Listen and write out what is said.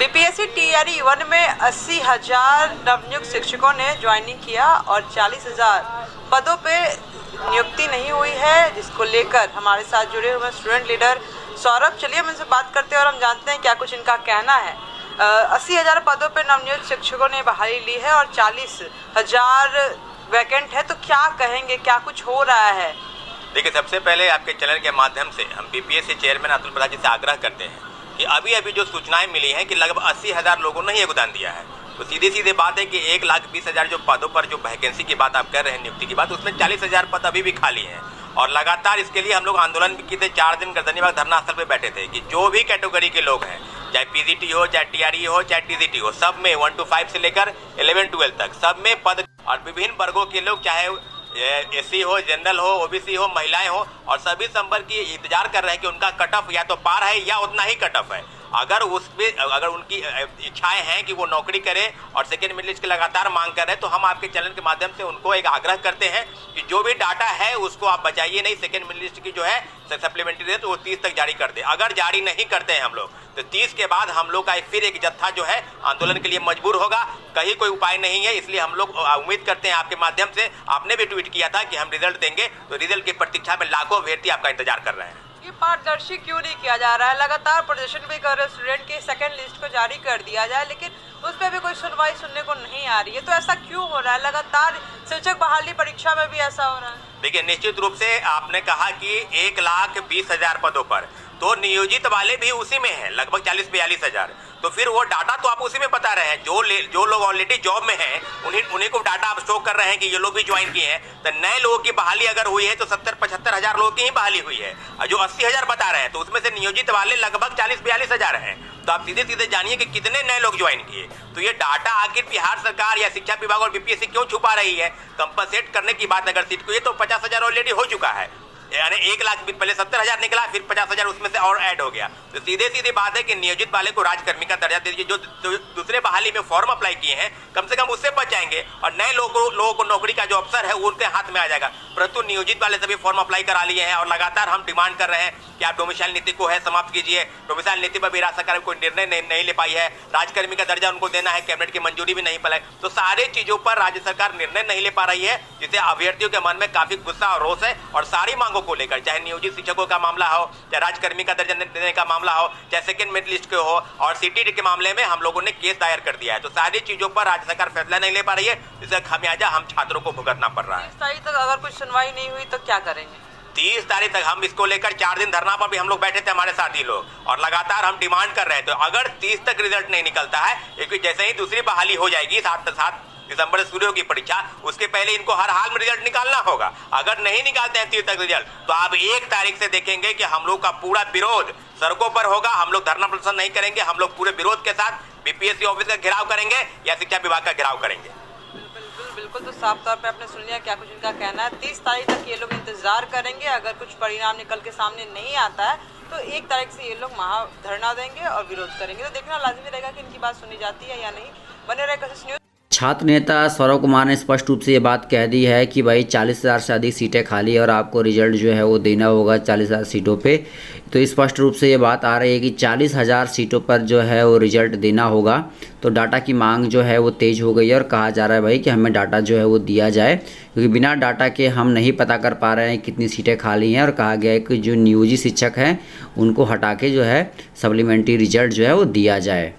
BPSC TRE 1 में 80,000 नवनियुक्त शिक्षकों ने ज्वाइनिंग किया और 40,000 पदों पे नियुक्ति नहीं हुई है, जिसको लेकर हमारे साथ जुड़े हुए स्टूडेंट लीडर सौरभ, चलिए हम इनसे बात करते हैं और हम जानते हैं क्या कुछ इनका कहना है। 80,000 पदों पे नवनियुक्त शिक्षकों ने बहाली ली है और 40,000 वैकेंट है, तो क्या कहेंगे, क्या कुछ हो रहा है? देखिए, सबसे पहले आपके चैनल के माध्यम से हम बीपीएससी चेयरमैन अतुल प्रसाद जी से आग्रह करते हैं कि अभी जो सूचनाएं मिली हैं कि लगभग 80,000 लोगों ने योगदान दिया है, तो सीधी बात है कि 1,20,000 जो पदों पर जो वैकेंसी की बात आप कर रहे हैं, नियुक्ति की बात, उसमें 40,000 पद अभी भी खाली हैं। और लगातार इसके लिए हम लोग आंदोलन भी किए थे, 4 दिन गर्दनीबाग धरना स्थल पर बैठे थे कि जो भी कैटेगरी के लोग हैं, चाहे पीजीटी हो, चाहे टीआरई हो, चाहे टीजीटी हो, सब में 1 to 5 से लेकर 11-12 तक सब में पद और विभिन्न वर्गों के लोग, चाहे एससी हो, जनरल हो, ओबीसी हो, महिलाएं हो, और सभी संवर्ग की इंतजार कर रहे हैं कि उनका कट ऑफ या तो पार है या उतना ही कट ऑफ है। अगर उनकी इच्छाएं हैं कि वो नौकरी करें और सेकेंड मिड लिस्ट की लगातार मांग कर रहे हैं, तो हम आपके चैनल के माध्यम से उनको एक आग्रह करते हैं कि जो भी डाटा है उसको आप बचाइए नहीं। सेकेंड मिड लिस्ट की जो है सप्लीमेंट्री है तो वो 30 तक जारी कर दे। अगर जारी नहीं करते हैं हम लोग तो 30 के बाद हम लोग का फिर एक जत्था जो है आंदोलन के लिए मजबूर होगा। कहीं कोई उपाय नहीं है, इसलिए हम लोग उम्मीद करते हैं आपके माध्यम से। आपने भी ट्वीट किया था कि हम रिजल्ट देंगे, तो रिजल्ट की प्रतीक्षा में लाखों अभ्यर्थी आपका इंतजार कर रहे हैं। ये पारदर्शी क्यों नहीं किया जा रहा है? लगातार प्रदर्शन भी कर रहे स्टूडेंट के सेकंड लिस्ट को जारी कर दिया जाए, लेकिन उस पर भी कोई सुनवाई सुनने को नहीं आ रही है, तो ऐसा क्यों हो रहा है? लगातार शिक्षक बहाली परीक्षा में भी ऐसा हो रहा है। देखिए, निश्चित रूप से आपने कहा कि 1,20,000 पदों पर, तो नियोजित वाले भी उसी में हैं, लगभग 40-42,000। तो फिर वो डाटा तो आप उसी में बता रहे हैं, जो लोग ऑलरेडी जॉब में हैं उन्हीं को डाटा आप शो कर रहे हैं कि ये लोग भी ज्वाइन किए हैं। तो नए लोगों की बहाली अगर हुई है तो 70-75,000 लोगों की ही बहाली हुई है, और जो 80,000 बता रहे हैं तो उसमें से नियोजित वाले लगभग 40-42,000 हैं। तो आप सीधे जानिए कि कितने नए लोग ज्वाइन किए। तो ये डाटा आखिर बिहार सरकार या शिक्षा विभाग और बीपीएससी क्यों छुपा रही है? कंपनसेट करने की बात अगर सीट को, ये तो 50,000 ऑलरेडी हो चुका है, यानी 1 लाख पहले 70,000 निकला, फिर 50,000 उसमें से और ऐड हो गया। तो सीधे बात है कि नियोजित वाले को राजकर्मी का दर्जा दे दीजिए। जो दूसरे बहाली में फॉर्म अप्लाई किए हैं कम से कम उससे बच जाएंगे, और नए लोगों को नौकरी का जो अवसर है वो उनके हाथ में आ जाएगा। परंतु नियोजित वाले सभी फॉर्म अप्लाई करा लिए हैं, और लगातार हम डिमांड कर रहे हैं कि आप डोमिसाइल नीति को है समाप्त कीजिए। डोमिसाइल नीति पर भी राज्य सरकार कोई निर्णय नहीं ले पाई है। राजकर्मी का दर्जा उनको देना है, कैबिनेट की मंजूरी भी नहीं पाई। तो सारी चीजों पर राज्य सरकार निर्णय नहीं ले पा रही है, जिससे अभ्यर्थियों के मन में काफी गुस्सा और रोष है। और सारी मांगों को लेकर, चाहे नियोजित शिक्षकों का मामला हो, चाहे राजकर्मी का दर्जा देने का मामला हो, चाहे सेकेंड मेरिट लिस्ट के हो, और सीटीटी के मामले में हम लोगों ने केस दायर कर दिया है। तो सारी चीजों पर राज्य सरकार फैसला नहीं ले पा रही है, जिसका खामियाजा हम छात्रों को भुगतना पड़ रहा है। 30 तारीख तक अगर कुछ सुनवाई नहीं हुई तो क्या करेंगे? 30 तारीख तक हम इसको लेकर 4 दिन धरना पर भी हम लोग बैठे थे, हमारे साथी लोग, और लगातार हम डिमांड कर रहे थे। अगर 30 तक रिजल्ट नहीं निकलता है, क्योंकि जैसे ही दूसरी बहाली हो जाएगी 7 दिसंबर से शुरू होगी परीक्षा, उसके पहले इनको हर हाल में रिजल्ट निकालना होगा। अगर नहीं निकालते हैं 30 तक रिजल्ट, तो आप 1 तारीख से देखेंगे कि हम लोग का पूरा विरोध सड़कों पर होगा। हम लोग धरना प्रदर्शन नहीं करेंगे, हम लोग पूरे विरोध के साथ बीपीएससी ऑफिस का घेराव करेंगे या शिक्षा विभाग का घेराव करेंगे। बिल्कुल, तो साफ तौर पे आपने सुन लिया क्या कुछ इनका कहना है। 30 तारीख तक ये लोग इंतजार करेंगे। अगर कुछ परिणाम निकल के सामने नहीं आता है तो 1 तारीख से ये लोग महाधरना देंगे और विरोध करेंगे। तो देखना लाजमी रहेगा कि इनकी बात सुनी जाती है या नहीं। बने रहे कोशिश न्यूज़। छात्र नेता सौरभ कुमार ने स्पष्ट रूप से ये बात कह दी है कि भाई 40,000 से अधिक सीटें खाली है और आपको रिजल्ट जो है वो देना होगा 40,000 सीटों पे। तो स्पष्ट रूप से ये बात आ रही है कि 40,000 सीटों पर जो है वो रिजल्ट देना होगा। तो डाटा की मांग जो है वो तेज़ हो गई है और कहा जा रहा है भाई कि हमें डाटा जो है वो दिया जाए, क्योंकि बिना डाटा के हम नहीं पता कर पा रहे हैं कितनी सीटें खाली हैं। और कहा गया है कि जो नियोजित शिक्षक हैं उनको हटा के जो है सप्लीमेंट्री रिजल्ट जो है वो दिया जाए।